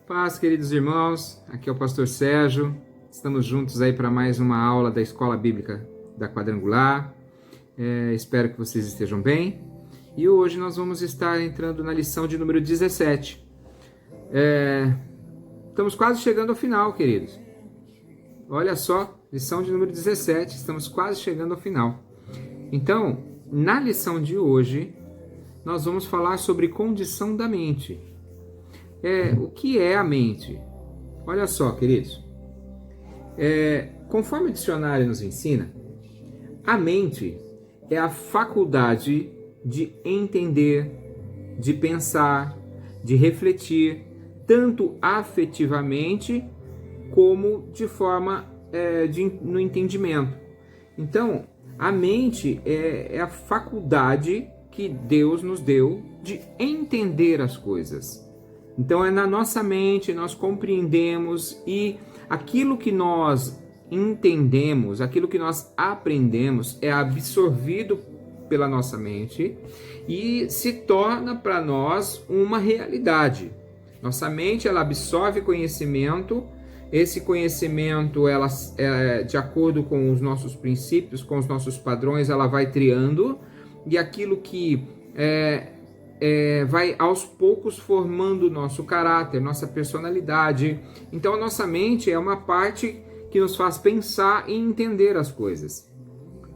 Paz, queridos irmãos, aqui é o pastor Sérgio, estamos juntos aí para mais uma aula da Escola Bíblica da Quadrangular, espero que vocês estejam bem, e hoje nós vamos estar entrando na lição de número 17, estamos quase chegando ao final, queridos, olha só, lição de número 17, estamos quase chegando ao final. Então, na lição de hoje, nós vamos falar sobre condição da mente. O que é a mente? Olha só, queridos. Conforme o dicionário nos ensina, a mente é a faculdade de entender, de pensar, de refletir, tanto afetivamente como de forma no entendimento. Então, a mente é a faculdade que Deus nos deu de entender as coisas. Então é na nossa mente, nós compreendemos e aquilo que nós entendemos, aquilo que nós aprendemos é absorvido pela nossa mente e se torna para nós uma realidade. Nossa mente, ela absorve conhecimento, esse conhecimento, ela, de acordo com os nossos princípios, com os nossos padrões, ela vai triando e aquilo que vai aos poucos formando o nosso caráter, nossa personalidade. Então a nossa mente é uma parte que nos faz pensar e entender as coisas,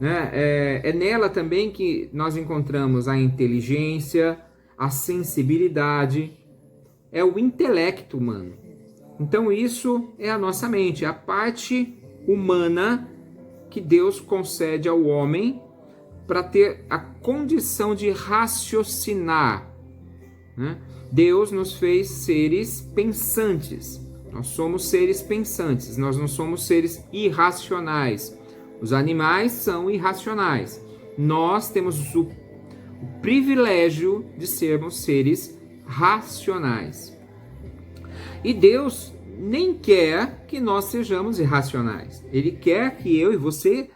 né? É nela também que nós encontramos a inteligência, a sensibilidade, é o intelecto humano. Então isso é a nossa mente, a parte humana que Deus concede ao homem para ter a condição de raciocinar, né? Deus nos fez seres pensantes. Nós somos seres pensantes, nós não somos seres irracionais. Os animais são irracionais. Nós temos o privilégio de sermos seres racionais. E Deus nem quer que nós sejamos irracionais. Ele quer que eu e você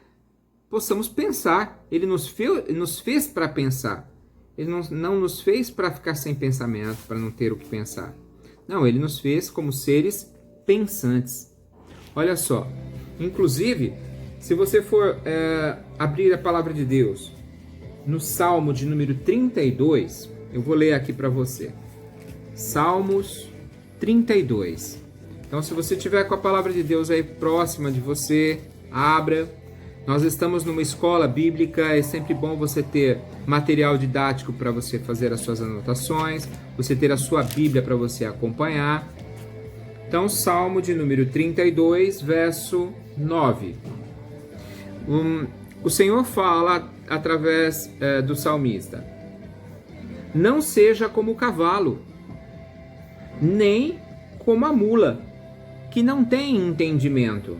possamos pensar. Ele nos fez para pensar. Ele não nos fez para ficar sem pensamento, para não ter o que pensar. Não, ele nos fez como seres pensantes. Olha só, inclusive, se você for abrir a palavra de Deus no Salmo de número 32, eu vou ler aqui para você. Salmos 32. Então, se você tiver com a palavra de Deus aí próxima de você, abra. Nós estamos numa escola bíblica, é sempre bom você ter material didático para você fazer as suas anotações, você ter a sua Bíblia para você acompanhar. Então, Salmo de número 32, verso 9. O Senhor fala através do salmista: não seja como o cavalo, nem como a mula, que não tem entendimento,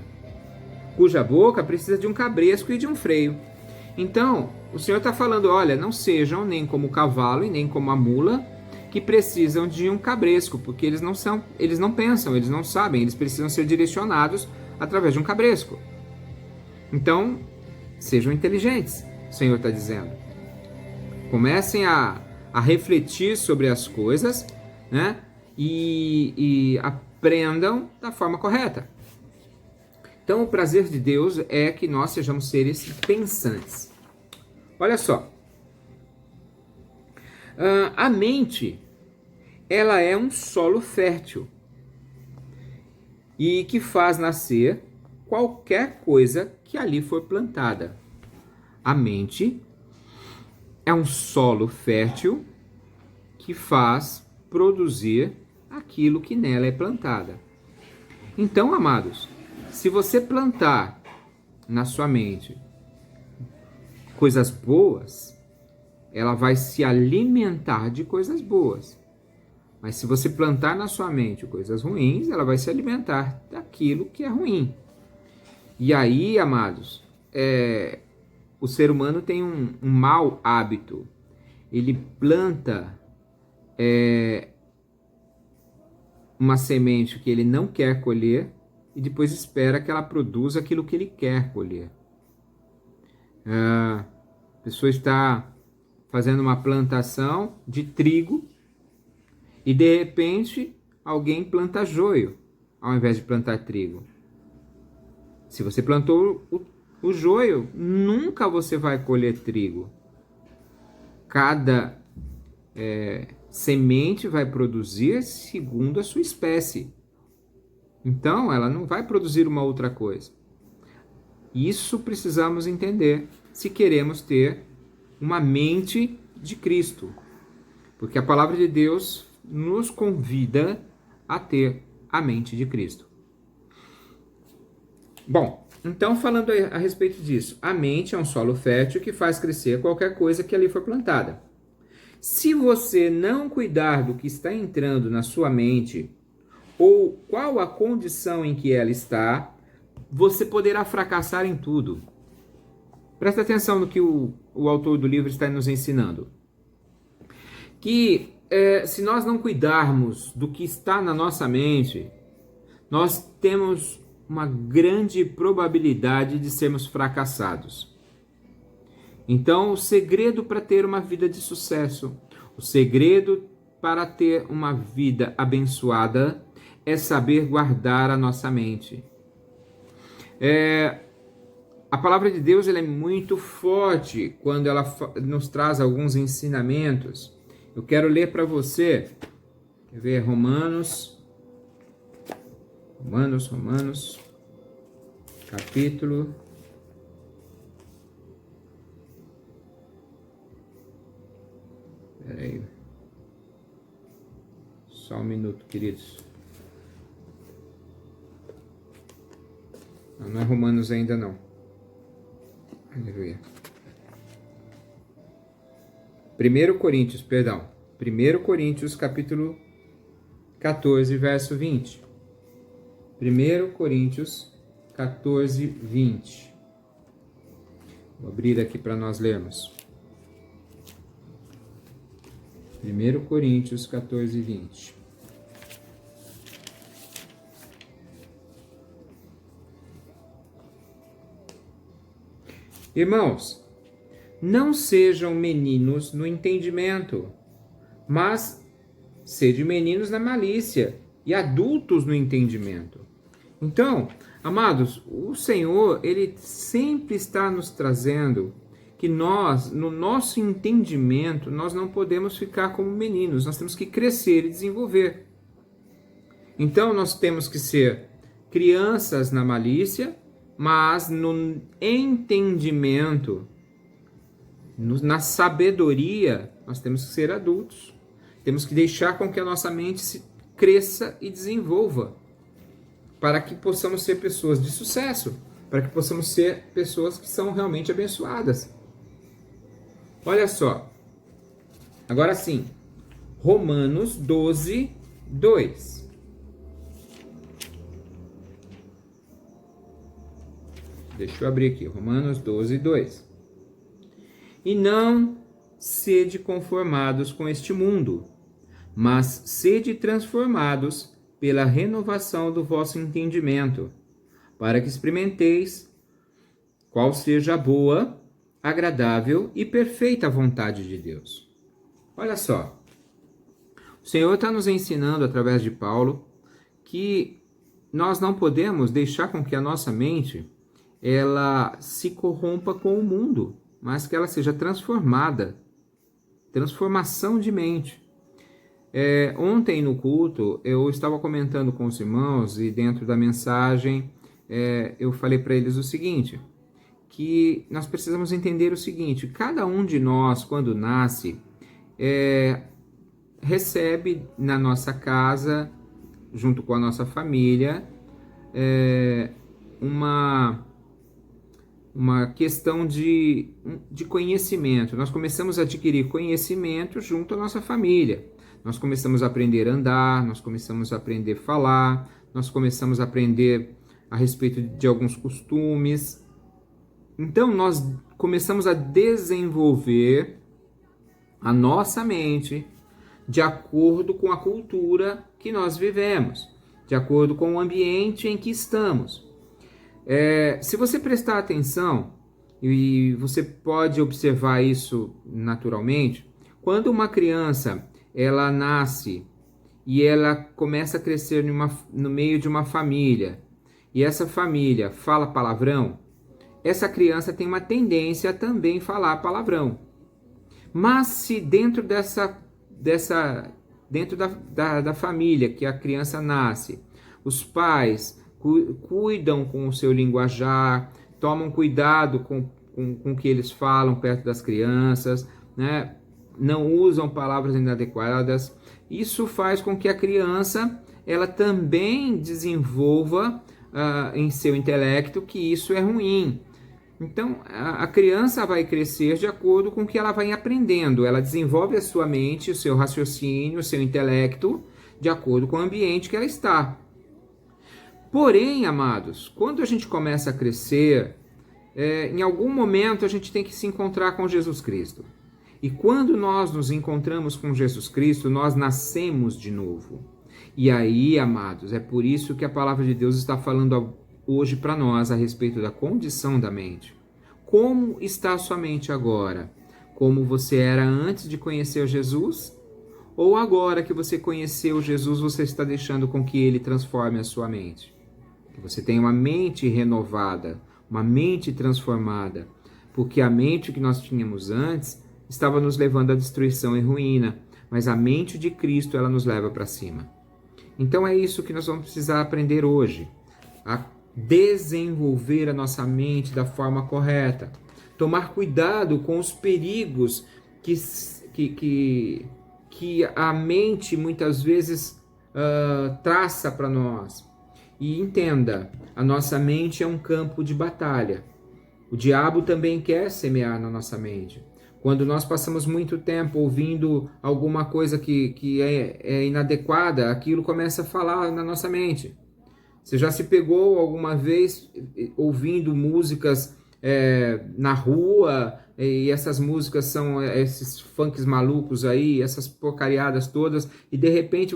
cuja boca precisa de um cabresco e de um freio. Então, o Senhor está falando, olha, não sejam nem como o cavalo e nem como a mula, que precisam de um cabresco, porque eles não pensam, eles não sabem, eles precisam ser direcionados através de um cabresco. Então, sejam inteligentes, o Senhor está dizendo. Comecem a refletir sobre as coisas, né? E aprendam da forma correta. Então, o prazer de Deus é que nós sejamos seres pensantes. Olha só. A mente, ela é um solo fértil e que faz nascer qualquer coisa que ali for plantada. A mente é um solo fértil que faz produzir aquilo que nela é plantada. Então, amados, se você plantar na sua mente coisas boas, ela vai se alimentar de coisas boas. Mas se você plantar na sua mente coisas ruins, ela vai se alimentar daquilo que é ruim. E aí, amados, o ser humano tem um mau hábito. Ele planta uma semente que ele não quer colher e depois espera que ela produza aquilo que ele quer colher. A pessoa está fazendo uma plantação de trigo e de repente alguém planta joio ao invés de plantar trigo. Se você plantou o joio, nunca você vai colher trigo. Cada semente vai produzir segundo a sua espécie. Então, ela não vai produzir uma outra coisa. Isso precisamos entender se queremos ter uma mente de Cristo. Porque a palavra de Deus nos convida a ter a mente de Cristo. Bom, então falando a respeito disso, a mente é um solo fértil que faz crescer qualquer coisa que ali for plantada. Se você não cuidar do que está entrando na sua mente, ou qual a condição em que ela está, você poderá fracassar em tudo. Presta atenção no que o autor do livro está nos ensinando. Que se nós não cuidarmos do que está na nossa mente, nós temos uma grande probabilidade de sermos fracassados. Então, o segredo para ter uma vida de sucesso, o segredo para ter uma vida abençoada é saber guardar a nossa mente. A palavra de Deus ela é muito forte quando ela nos traz alguns ensinamentos. Eu quero ler para você, quer ver, Romanos, capítulo... Peraí. Só um minuto, queridos. Não é Romanos ainda não. Aleluia. 1 Coríntios, capítulo 14, verso 20. 1 Coríntios 14, 20. Vou abrir aqui para nós lermos. 1 Coríntios 14, 20. Irmãos, não sejam meninos no entendimento, mas sede meninos na malícia e adultos no entendimento. Então, amados, o Senhor, Ele sempre está nos trazendo que nós, no nosso entendimento, nós não podemos ficar como meninos, nós temos que crescer e desenvolver. Então, nós temos que ser crianças na malícia, mas no entendimento, na sabedoria, nós temos que ser adultos. Temos que deixar com que a nossa mente se cresça e desenvolva, para que possamos ser pessoas de sucesso, para que possamos ser pessoas que são realmente abençoadas. Olha só, agora sim, Romanos 12, 2. Deixa eu abrir aqui, Romanos 12, 2. E não sede conformados com este mundo, mas sede transformados pela renovação do vosso entendimento, para que experimenteis qual seja a boa, agradável e perfeita vontade de Deus. Olha só, o Senhor está nos ensinando através de Paulo que nós não podemos deixar com que a nossa mente ela se corrompa com o mundo, mas que ela seja transformada. Transformação de mente. Ontem no culto eu estava comentando com os irmãos e dentro da mensagem eu falei para eles o seguinte, que nós precisamos entender o seguinte, cada um de nós quando nasce recebe na nossa casa, junto com a nossa família, uma questão de conhecimento. Nós começamos a adquirir conhecimento junto à nossa família. Nós começamos a aprender a andar, nós começamos a aprender a falar, nós começamos a aprender a respeito de alguns costumes. Então, nós começamos a desenvolver a nossa mente de acordo com a cultura que nós vivemos, de acordo com o ambiente em que estamos. Se você prestar atenção, e você pode observar isso naturalmente, quando uma criança ela nasce e ela começa a crescer no meio de uma família, e essa família fala palavrão, essa criança tem uma tendência a também falar palavrão. Mas se dentro dentro da família que a criança nasce, os pais cuidam com o seu linguajar, tomam cuidado com o que eles falam perto das crianças, né? Não usam palavras inadequadas, isso faz com que a criança ela também desenvolva em seu intelecto que isso é ruim. Então, a criança vai crescer de acordo com o que ela vai aprendendo. Ela desenvolve a sua mente, o seu raciocínio, o seu intelecto, de acordo com o ambiente que ela está. Porém, amados, quando a gente começa a crescer, em algum momento a gente tem que se encontrar com Jesus Cristo. E quando nós nos encontramos com Jesus Cristo, nós nascemos de novo. E aí, amados, é por isso que a palavra de Deus está falando hoje para nós a respeito da condição da mente. Como está a sua mente agora? Como você era antes de conhecer Jesus? Ou agora que você conheceu Jesus, você está deixando com que ele transforme a sua mente? Que você tenha uma mente renovada, uma mente transformada. Porque a mente que nós tínhamos antes estava nos levando à destruição e ruína. Mas a mente de Cristo, ela nos leva para cima. Então é isso que nós vamos precisar aprender hoje. A desenvolver a nossa mente da forma correta, tomar cuidado com os perigos que a mente muitas vezes traça para nós. E entenda, a nossa mente é um campo de batalha. O diabo também quer semear na nossa mente. Quando nós passamos muito tempo ouvindo alguma coisa que é inadequada, aquilo começa a falar na nossa mente. Você já se pegou alguma vez ouvindo músicas na rua, e essas músicas são esses funks malucos aí, essas porcariadas todas, e de repente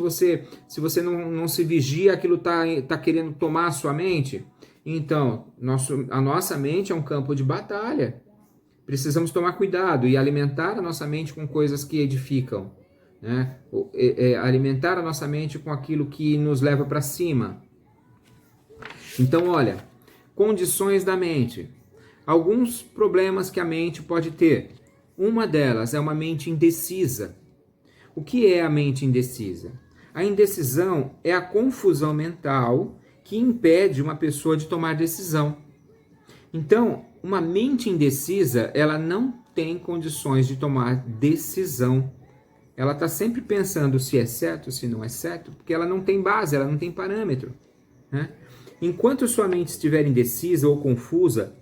se você não se vigia, aquilo tá querendo tomar a sua mente? Então, a nossa mente é um campo de batalha. Precisamos tomar cuidado e alimentar a nossa mente com coisas que edificam, né? Alimentar a nossa mente com aquilo que nos leva para cima. Então, olha, condições da mente. Alguns problemas que a mente pode ter. Uma delas é uma mente indecisa. O que é a mente indecisa? A indecisão é a confusão mental que impede uma pessoa de tomar decisão. Então, uma mente indecisa, ela não tem condições de tomar decisão. Ela está sempre pensando se é certo, se não é certo, porque ela não tem base, ela não tem parâmetro, né? Enquanto sua mente estiver indecisa ou confusa,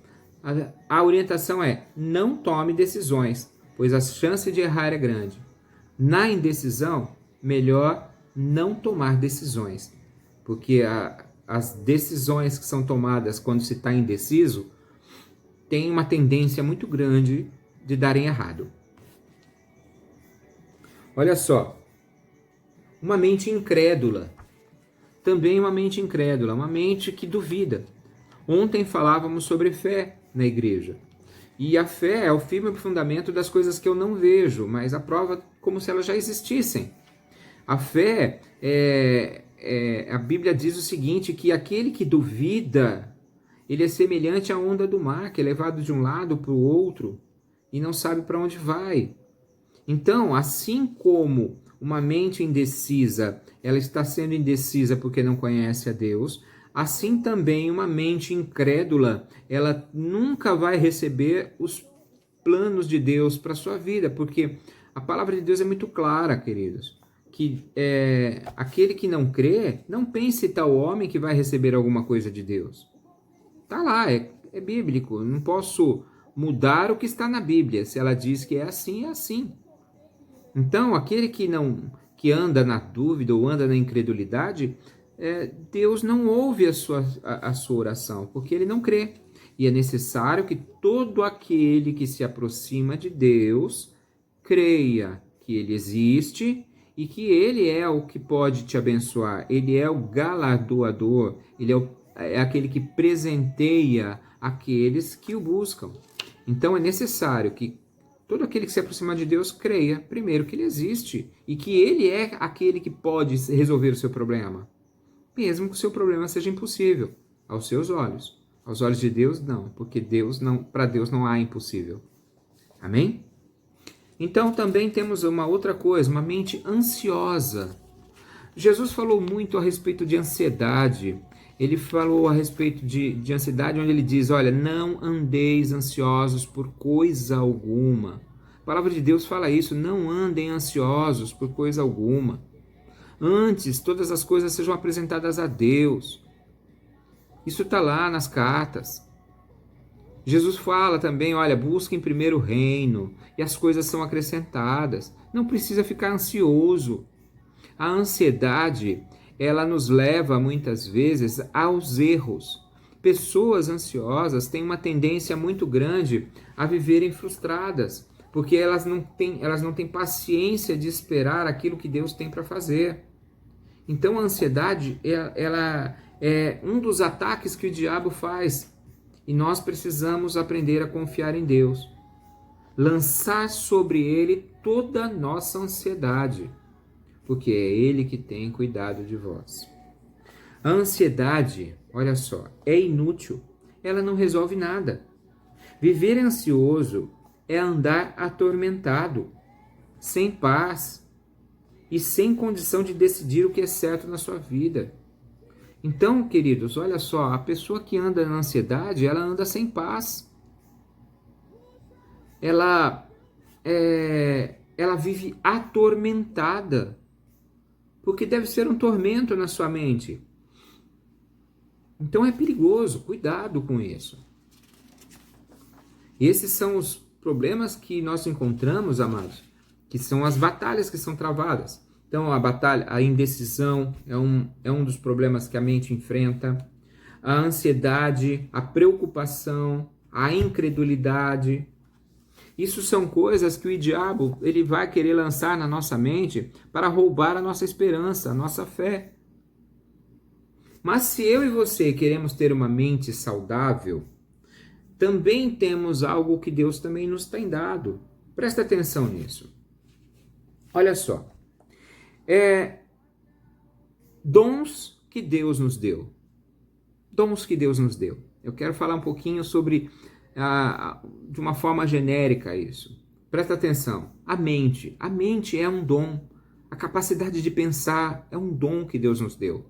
a orientação é: não tome decisões, pois a chance de errar é grande. Na indecisão, melhor não tomar decisões, porque as decisões que são tomadas quando se está indeciso têm uma tendência muito grande de darem errado. Olha só, uma mente incrédula. Também uma mente incrédula, uma mente que duvida. Ontem falávamos sobre fé na igreja. E a fé é o firme fundamento das coisas que eu não vejo, mas a prova como se elas já existissem. A fé, a Bíblia diz o seguinte, que aquele que duvida, ele é semelhante à onda do mar, que é levado de um lado para o outro e não sabe para onde vai. Então, assim como uma mente indecisa, ela está sendo indecisa porque não conhece a Deus, assim também uma mente incrédula, ela nunca vai receber os planos de Deus para a sua vida, porque a palavra de Deus é muito clara, queridos, que aquele que não crê, não pense tal homem que vai receber alguma coisa de Deus. Está lá, é bíblico, não posso mudar o que está na Bíblia, se ela diz que é assim, é assim. Então, aquele que anda na dúvida ou anda na incredulidade, Deus não ouve a sua oração, porque ele não crê. E é necessário que todo aquele que se aproxima de Deus creia que ele existe e que ele é o que pode te abençoar. Ele é o galardoador, ele é aquele que presenteia aqueles que o buscam. Então, é necessário que todo aquele que se aproximar de Deus, creia, primeiro, que Ele existe e que Ele é aquele que pode resolver o seu problema, mesmo que o seu problema seja impossível aos seus olhos. Aos olhos de Deus, não, porque para Deus não há impossível. Amém? Então também temos uma outra coisa, uma mente ansiosa. Jesus falou muito a respeito de ansiedade. Ele falou a respeito de ansiedade, onde ele diz, olha, não andeis ansiosos por coisa alguma. A palavra de Deus fala isso, não andem ansiosos por coisa alguma. Antes, todas as coisas sejam apresentadas a Deus. Isso está lá nas cartas. Jesus fala também, olha, busquem primeiro o reino e as coisas são acrescentadas. Não precisa ficar ansioso. A ansiedade, ela nos leva muitas vezes aos erros. Pessoas ansiosas têm uma tendência muito grande a viverem frustradas, porque elas não têm paciência de esperar aquilo que Deus tem para fazer. Então a ansiedade, ela é um dos ataques que o diabo faz. E nós precisamos aprender a confiar em Deus. Lançar sobre Ele toda a nossa ansiedade, porque é Ele que tem cuidado de vós. A ansiedade, olha só, é inútil. Ela não resolve nada. Viver ansioso é andar atormentado, sem paz e sem condição de decidir o que é certo na sua vida. Então, queridos, olha só, a pessoa que anda na ansiedade, ela anda sem paz. Ela vive atormentada, porque deve ser um tormento na sua mente. Então é perigoso, cuidado com isso. Esses são os problemas que nós encontramos, amados, que são as batalhas que são travadas. Então a batalha, a indecisão é um dos problemas que a mente enfrenta, a ansiedade, a preocupação, a incredulidade. Isso são coisas que o diabo ele vai querer lançar na nossa mente para roubar a nossa esperança, a nossa fé. Mas se eu e você queremos ter uma mente saudável, também temos algo que Deus também nos tem dado. Presta atenção nisso. Olha só. Dons que Deus nos deu. Dons que Deus nos deu. Eu quero falar um pouquinho sobre, de uma forma genérica, isso. Presta atenção. A mente é um dom. A capacidade de pensar é um dom que Deus nos deu.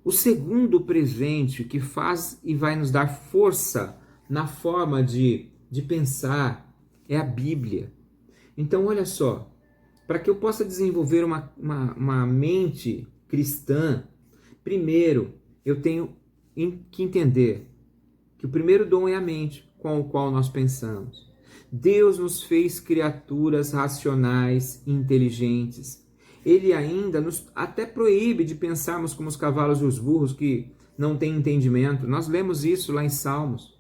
O segundo presente que faz e vai nos dar força na forma de pensar é a Bíblia. Então, olha só. Para que eu possa desenvolver uma mente cristã, primeiro eu tenho que entender que o primeiro dom é a mente com o qual nós pensamos. Deus nos fez criaturas racionais e inteligentes. Ele ainda nos até proíbe de pensarmos como os cavalos e os burros que não têm entendimento. Nós lemos isso lá em Salmos.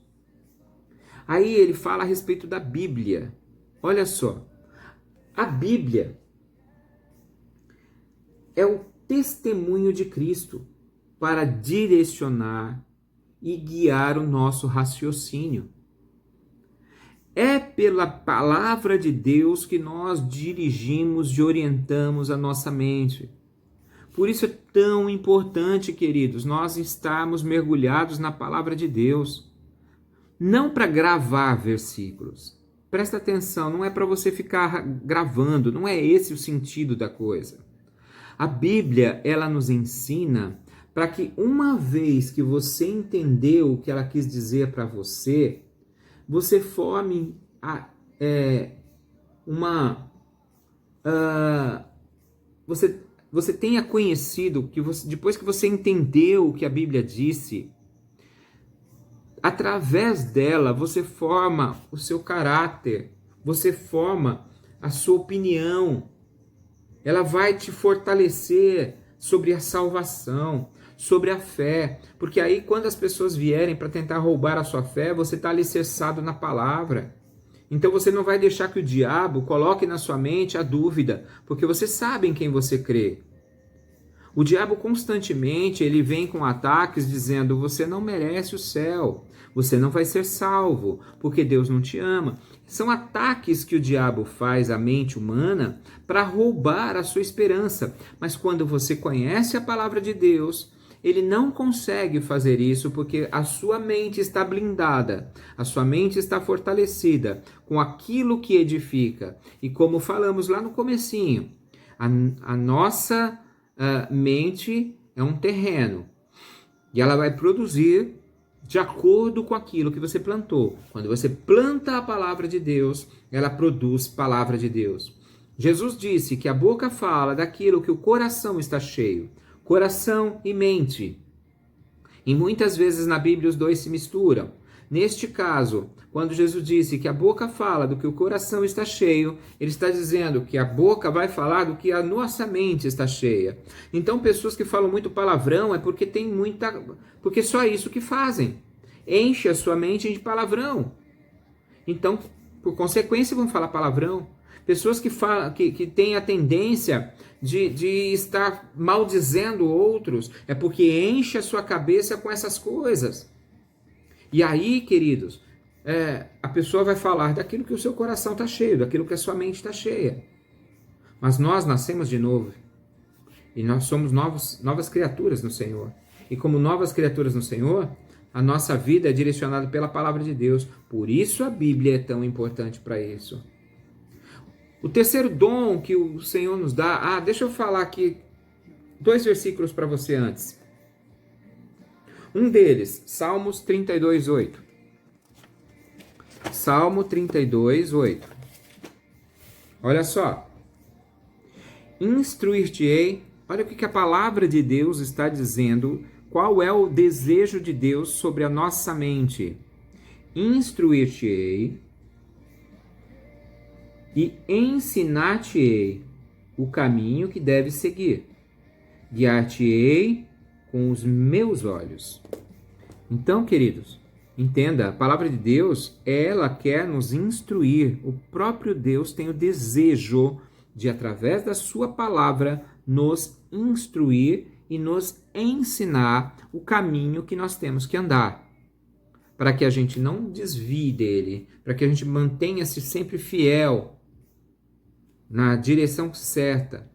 Aí ele fala a respeito da Bíblia. Olha só. A Bíblia é o testemunho de Cristo para direcionar e guiar o nosso raciocínio. É pela palavra de Deus que nós dirigimos e orientamos a nossa mente. Por isso é tão importante, queridos, nós estarmos mergulhados na palavra de Deus. Não para gravar versículos. Presta atenção, não é para você ficar gravando, não é esse o sentido da coisa. A Bíblia, ela nos ensina para que uma vez que você entendeu o que ela quis dizer para você, você forme você tenha conhecido, depois que você entendeu o que a Bíblia disse, através dela, você forma o seu caráter, você forma a sua opinião. Ela vai te fortalecer sobre a salvação, sobre a fé. Porque aí, quando as pessoas vierem para tentar roubar a sua fé, você está alicerçado na palavra. Então, você não vai deixar que o diabo coloque na sua mente a dúvida, porque você sabe em quem você crê. O diabo constantemente ele vem com ataques dizendo: você não merece o céu, você não vai ser salvo, porque Deus não te ama. São ataques que o diabo faz à mente humana para roubar a sua esperança. Mas quando você conhece a palavra de Deus, ele não consegue fazer isso porque a sua mente está blindada, a sua mente está fortalecida com aquilo que edifica. E como falamos lá no comecinho, a nossa mente é um terreno e ela vai produzir de acordo com aquilo que você plantou. Quando você planta a palavra de Deus, ela produz palavra de Deus. Jesus disse que a boca fala daquilo que o coração está cheio. Coração e mente. E muitas vezes na Bíblia os dois se misturam. Neste caso, quando Jesus disse que a boca fala do que o coração está cheio, ele está dizendo que a boca vai falar do que a nossa mente está cheia. Então, pessoas que falam muito palavrão é porque tem muita, porque só isso que fazem. Enche a sua mente de palavrão. Então, por consequência, vão falar palavrão. Pessoas que têm a tendência de estar maldizendo outros é porque enche a sua cabeça com essas coisas. E aí, queridos, a pessoa vai falar daquilo que o seu coração está cheio, daquilo que a sua mente está cheia. Mas nós nascemos de novo. E nós somos novas criaturas no Senhor. E como novas criaturas no Senhor, a nossa vida é direcionada pela palavra de Deus. Por isso a Bíblia é tão importante para isso. O terceiro dom que o Senhor nos dá... deixa eu falar aqui 2 versículos para você antes. Um deles, Salmos 32, 8. Salmo 32, 8. Olha só. Instruir-te-ei. Olha o que a palavra de Deus está dizendo. Qual é o desejo de Deus sobre a nossa mente? Instruir-te-ei e ensinar-te-ei o caminho que deves seguir. Guiar-te-ei com os meus olhos. Então, queridos, entenda, a palavra de Deus, ela quer nos instruir. O próprio Deus tem o desejo de, através da sua palavra, nos instruir e nos ensinar o caminho que nós temos que andar. Para que a gente não desvie dele, para que a gente mantenha-se sempre fiel na direção certa.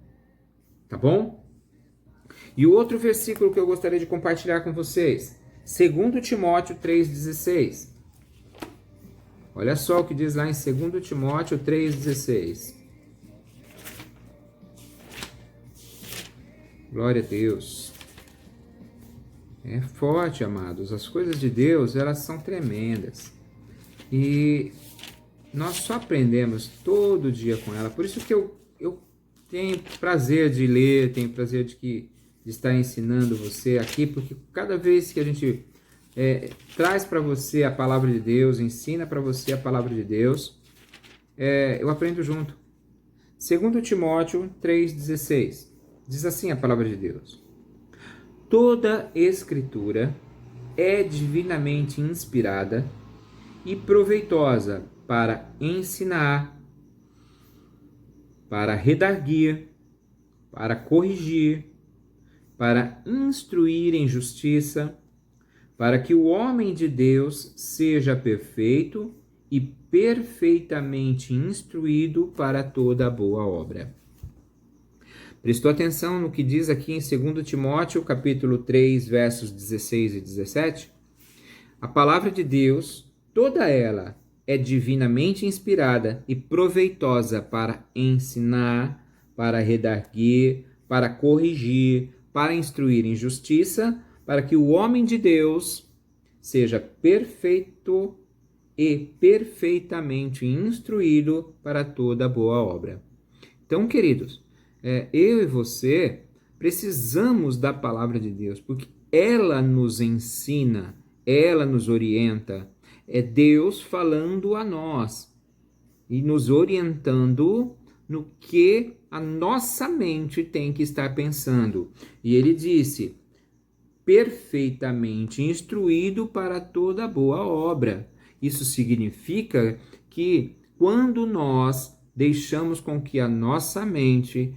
Tá bom? E o outro versículo que eu gostaria de compartilhar com vocês, 2 Timóteo 3,16. Olha só o que diz lá em 2 Timóteo 3,16. Glória a Deus. É forte, amados. As coisas de Deus, elas são tremendas. E nós só aprendemos todo dia com ela. Por isso que eu tenho prazer de ler, tenho prazer de estar ensinando você aqui, porque cada vez que a gente traz para você a palavra de Deus, ensina para você a palavra de Deus, eu aprendo junto. 2 Timóteo 3,16. Diz assim a palavra de Deus: toda escritura é divinamente inspirada e proveitosa para ensinar, para redarguir, para corrigir, para instruir em justiça, para que o homem de Deus seja perfeito e perfeitamente instruído para toda boa obra. Prestou atenção no que diz aqui em 2 Timóteo, capítulo 3, versos 16 e 17? A palavra de Deus, toda ela, é divinamente inspirada e proveitosa para ensinar, para redarguir, para corrigir, para instruir em justiça, para que o homem de Deus seja perfeito e perfeitamente instruído para toda boa obra. Então, queridos, eu e você precisamos da palavra de Deus, porque ela nos ensina, ela nos orienta. É Deus falando a nós e nos orientando no que a nossa mente tem que estar pensando. E ele disse: perfeitamente instruído para toda boa obra. Isso significa que quando nós deixamos com que a nossa mente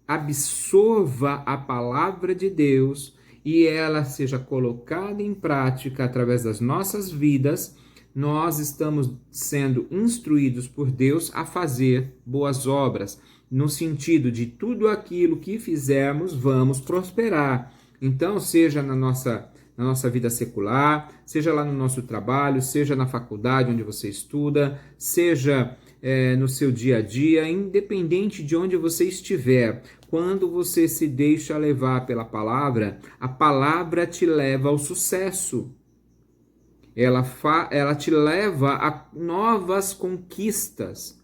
absorva a palavra de Deus e ela seja colocada em prática através das nossas vidas, nós estamos sendo instruídos por Deus a fazer boas obras, no sentido de tudo aquilo que fizermos, vamos prosperar. Então, seja na nossa vida secular, seja lá no nosso trabalho, seja na faculdade onde você estuda, seja no seu dia a dia, independente de onde você estiver, quando você se deixa levar pela palavra, a palavra te leva ao sucesso. Ela te leva a novas conquistas.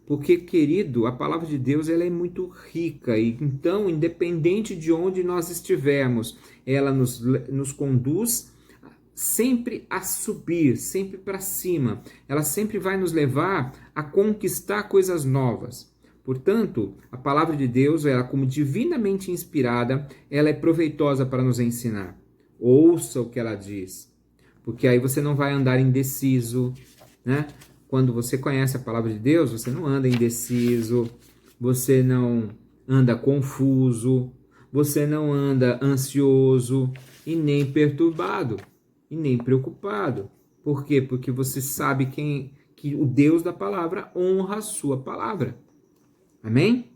Porque, querido, a palavra de Deus ela é muito rica. E então, independente de onde nós estivermos, ela nos conduz sempre a subir, sempre para cima. Ela sempre vai nos levar a conquistar coisas novas. Portanto, a palavra de Deus, ela como divinamente inspirada, ela é proveitosa para nos ensinar. Ouça o que ela diz, porque aí você não vai andar indeciso, né? Quando você conhece a palavra de Deus, você não anda indeciso, você não anda confuso, você não anda ansioso e nem perturbado e nem preocupado. Por quê? Porque você sabe que o Deus da palavra honra a sua palavra. Amém?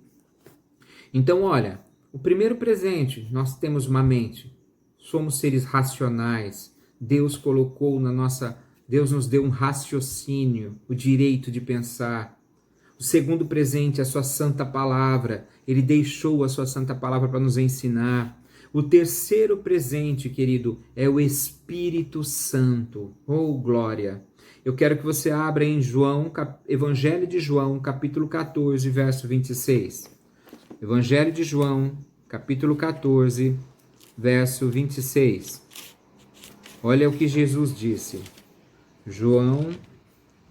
Então, olha, o primeiro presente, nós temos uma mente. Somos seres racionais. Deus nos deu um raciocínio, o direito de pensar. O segundo presente é a sua santa palavra. Ele deixou a sua santa palavra para nos ensinar. O terceiro presente, querido, é o Espírito Santo. Oh, glória! Eu quero que você abra em Evangelho de João, capítulo 14, verso 26. Evangelho de João, capítulo 14, verso 26. Olha o que Jesus disse. João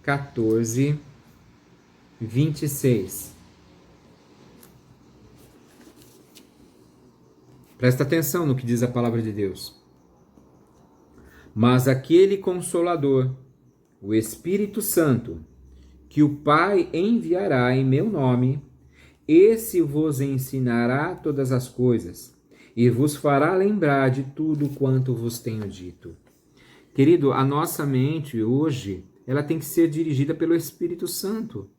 14, 26. Presta atenção no que diz a palavra de Deus. Mas aquele Consolador, o Espírito Santo, que o Pai enviará em meu nome, esse vos ensinará todas as coisas e vos fará lembrar de tudo quanto vos tenho dito. Querido, a nossa mente hoje, ela tem que ser dirigida pelo Espírito Santo.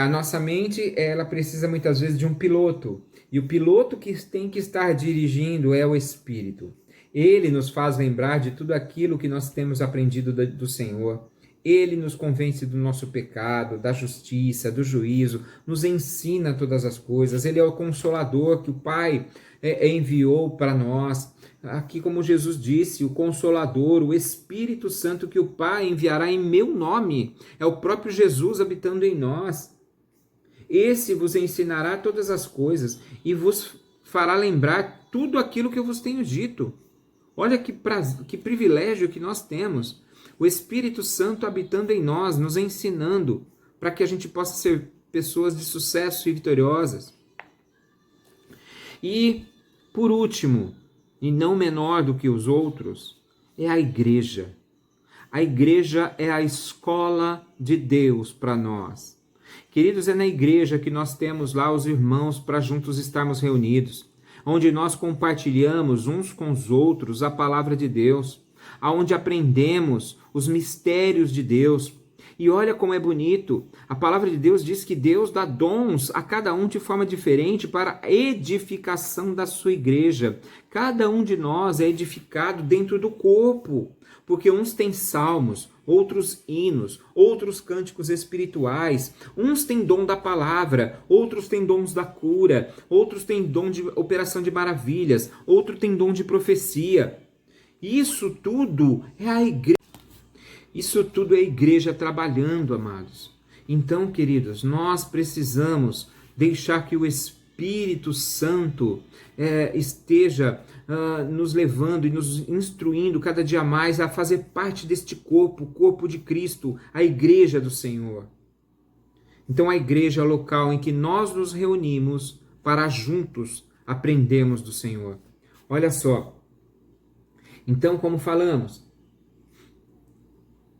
A nossa mente, ela precisa muitas vezes de um piloto. E o piloto que tem que estar dirigindo é o Espírito. Ele nos faz lembrar de tudo aquilo que nós temos aprendido do Senhor. Ele nos convence do nosso pecado, da justiça, do juízo, nos ensina todas as coisas. Ele é o Consolador que o Pai enviou para nós. Aqui, como Jesus disse, o Consolador, o Espírito Santo que o Pai enviará em meu nome. É o próprio Jesus habitando em nós. Esse vos ensinará todas as coisas e vos fará lembrar tudo aquilo que eu vos tenho dito. Olha que privilégio que nós temos. O Espírito Santo habitando em nós, nos ensinando para que a gente possa ser pessoas de sucesso e vitoriosas. E, por último, e não menor do que os outros, é a igreja. A igreja é a escola de Deus para nós. Queridos, é na igreja que nós temos lá os irmãos para juntos estarmos reunidos, onde nós compartilhamos uns com os outros a palavra de Deus, aonde aprendemos os mistérios de Deus. E olha como é bonito, a palavra de Deus diz que Deus dá dons a cada um de forma diferente para a edificação da sua igreja. Cada um de nós é edificado dentro do corpo, porque uns têm salmos, outros hinos, outros cânticos espirituais, uns têm dom da palavra, outros têm dons da cura, outros têm dom de operação de maravilhas, outros têm dom de profecia. Isso tudo é a igreja. Isso tudo é a igreja trabalhando, amados. Então, queridos, nós precisamos deixar que o Espírito Santo esteja nos levando e nos instruindo cada dia mais a fazer parte deste corpo, o corpo de Cristo, a igreja do Senhor. Então, a igreja é o local em que nós nos reunimos para juntos aprendermos do Senhor. Olha só. Então, como falamos,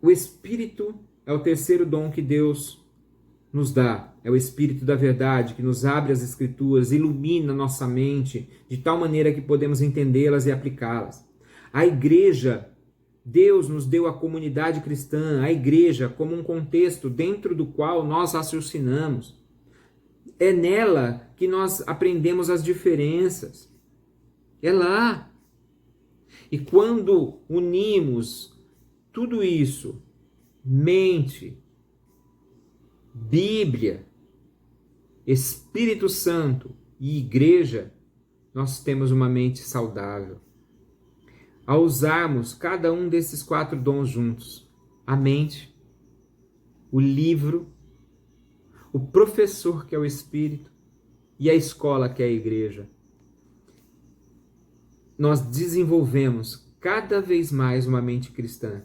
o Espírito é o terceiro dom que Deus nos dá. É o Espírito da verdade que nos abre as Escrituras, ilumina nossa mente de tal maneira que podemos entendê-las e aplicá-las. A igreja, Deus nos deu a comunidade cristã, a igreja como um contexto dentro do qual nós raciocinamos. É nela que nós aprendemos as diferenças. É lá. E quando unimos tudo isso, mente, Bíblia, Espírito Santo e igreja, nós temos uma mente saudável. Ao usarmos cada um desses 4 dons juntos, a mente, o livro, o professor que é o Espírito e a escola que é a igreja, nós desenvolvemos cada vez mais uma mente cristã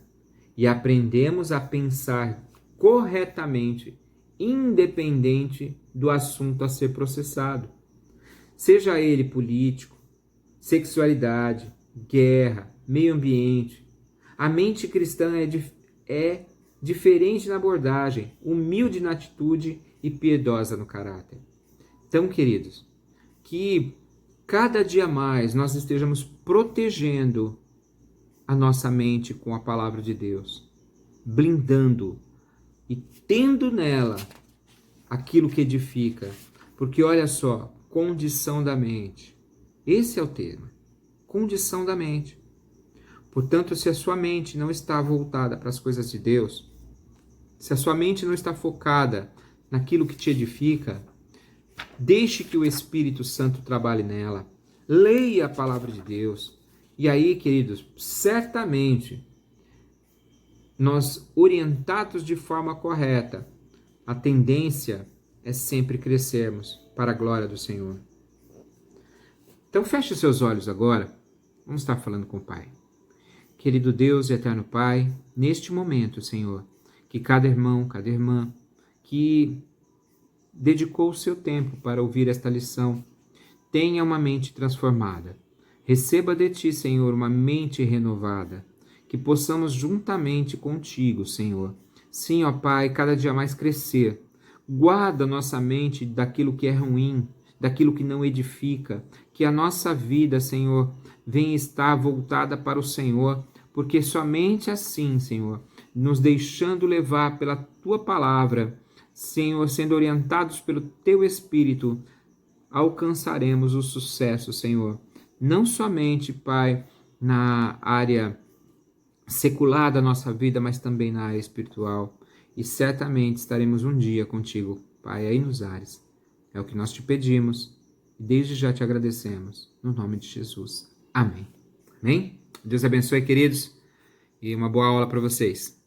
e aprendemos a pensar corretamente, independente do assunto a ser processado. Seja ele político, sexualidade, guerra, meio ambiente. A mente cristã é diferente na abordagem, humilde na atitude e piedosa no caráter. Então, queridos, que cada dia mais nós estejamos protegendo a nossa mente com a palavra de Deus, blindando e tendo nela aquilo que edifica. Porque olha só, condição da mente. Esse é o tema. Condição da mente. Portanto, se a sua mente não está voltada para as coisas de Deus, se a sua mente não está focada naquilo que te edifica, deixe que o Espírito Santo trabalhe nela. Leia a palavra de Deus. E aí, queridos, certamente, nós orientados de forma correta, a tendência é sempre crescermos para a glória do Senhor. Então feche seus olhos agora. Vamos estar falando com o Pai. Querido Deus e eterno Pai, neste momento, Senhor, que cada irmão, cada irmã que dedicou o seu tempo para ouvir esta lição, tenha uma mente transformada. Receba de Ti, Senhor, uma mente renovada, que possamos juntamente contigo, Senhor. Sim, ó Pai, cada dia mais crescer. Guarda nossa mente daquilo que é ruim, daquilo que não edifica, que a nossa vida, Senhor, venha estar voltada para o Senhor, porque somente assim, Senhor, nos deixando levar pela Tua palavra, Senhor, sendo orientados pelo Teu Espírito, alcançaremos o sucesso, Senhor. Não somente, Pai, na área secular da nossa vida, mas também na área espiritual. E certamente estaremos um dia contigo, Pai, aí nos ares. É o que nós te pedimos e desde já te agradecemos. No nome de Jesus. Amém. Amém? Deus abençoe, queridos, e uma boa aula para vocês.